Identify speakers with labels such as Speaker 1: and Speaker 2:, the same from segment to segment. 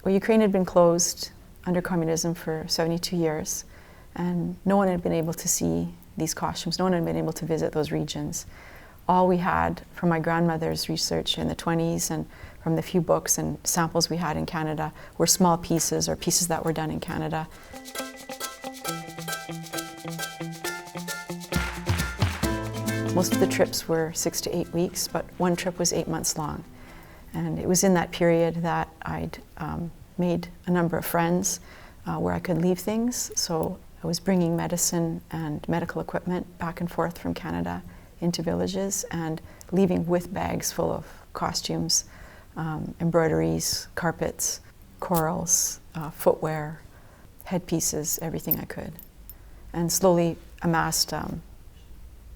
Speaker 1: Well, Ukraine had been closed under communism for 72 years, and no one had been able to see these costumes. No one had been able to visit those regions. All we had from my grandmother's research in the 20s and from the few books and samples we had in Canada were small pieces or pieces that were done in Canada. Most of the trips were 6 to 8 weeks, but one trip was 8 months long. And it was in that period that I'd made a number of friends where I could leave things. So I was bringing medicine and medical equipment back and forth from Canada into villages and leaving with bags full of costumes, embroideries, carpets, corals, footwear, headpieces, everything I could. And slowly amassed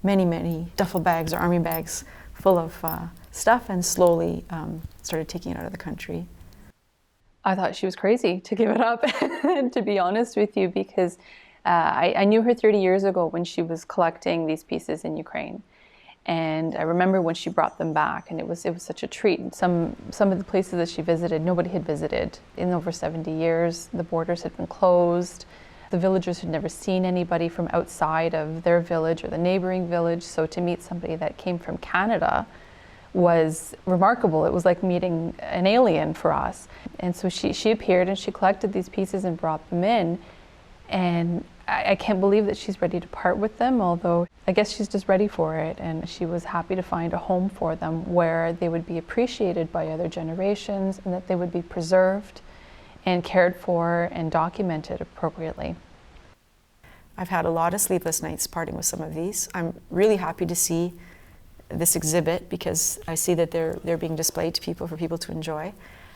Speaker 1: many duffel bags or army bags full of stuff, and slowly started taking it out of the country.
Speaker 2: I thought she was crazy to give it up, to be honest with you, because I knew her 30 years ago when she was collecting these pieces in Ukraine. And I remember when she brought them back, and it was such a treat. Some of the places that she visited, nobody had visited in over 70 years. The borders had been closed. The villagers had never seen anybody from outside of their village or the neighboring village. So to meet somebody that came from Canada was remarkable. It was like meeting an alien for us. And so she appeared and she collected these pieces and brought them in. And I can't believe that she's ready to part with them, although I guess she's just ready for it. And she was happy to find a home for them where they would be appreciated by other generations and that they would be preserved and cared for and documented appropriately.
Speaker 1: I've had a lot of sleepless nights parting with some of these. I'm really happy to see this exhibit because I see that they're being displayed to people for people to enjoy.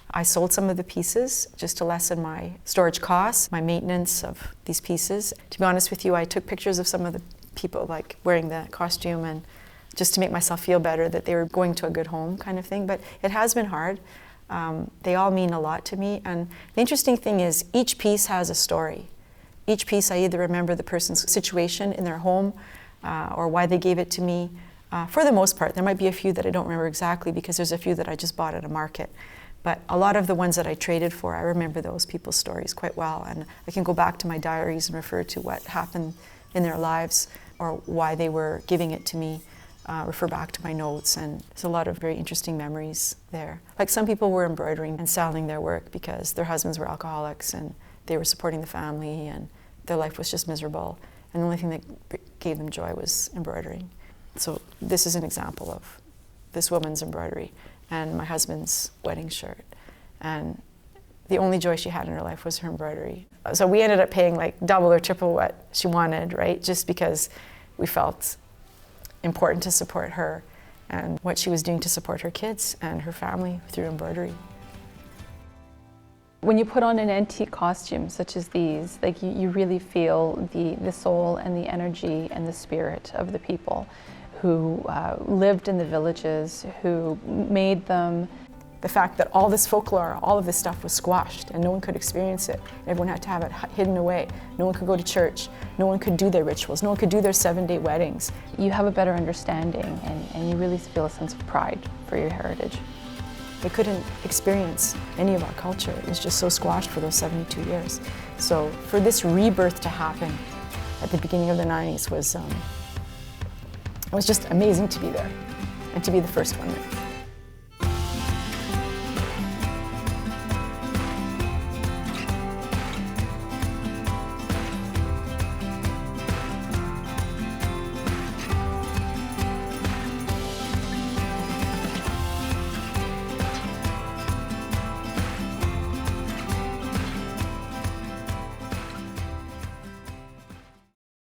Speaker 1: I sold some of the pieces just to lessen my storage costs, my maintenance of these pieces. To be honest with you, I took pictures of some of the people like wearing the costume and just to make myself feel better that they were going to a good home kind of thing, but it has been hard. They all mean a lot to me, and the interesting thing is each piece has a story. Each piece I either remember the person's situation in their home or why they gave it to me. For the most part, there might be a few that I don't remember exactly because there's a few that I just bought at a market. But a lot of the ones that I traded for, I remember those people's stories quite well, and I can go back to my diaries and refer to what happened in their lives or why they were giving it to me, refer back to my notes, and there's a lot of very interesting memories there. Like some people were embroidering and selling their work because their husbands were alcoholics and they were supporting the family and their life was just miserable, and the only thing that gave them joy was embroidering. So this is an example of this woman's embroidery and my husband's wedding shirt. And the only joy she had in her life was her embroidery. So we ended up paying like double or triple what she wanted, right? Just because we felt important to support her and what she was doing to support her kids and her family through embroidery.
Speaker 2: When you put on an antique costume such as these, like you really feel the soul and the energy and the spirit of the people who lived in the villages, who made them.
Speaker 1: The fact that all this folklore, all of this stuff was squashed and no one could experience it. Everyone had to have it hidden away. No one could go to church. No one could do their rituals. No one could do their 7-day weddings.
Speaker 2: You have a better understanding and you really feel a sense of pride for your heritage.
Speaker 1: They couldn't experience any of our culture. It was just so squashed for those 72 years. So for this rebirth to happen at the beginning of the 90s was, it was just amazing to be there and to be the first one there.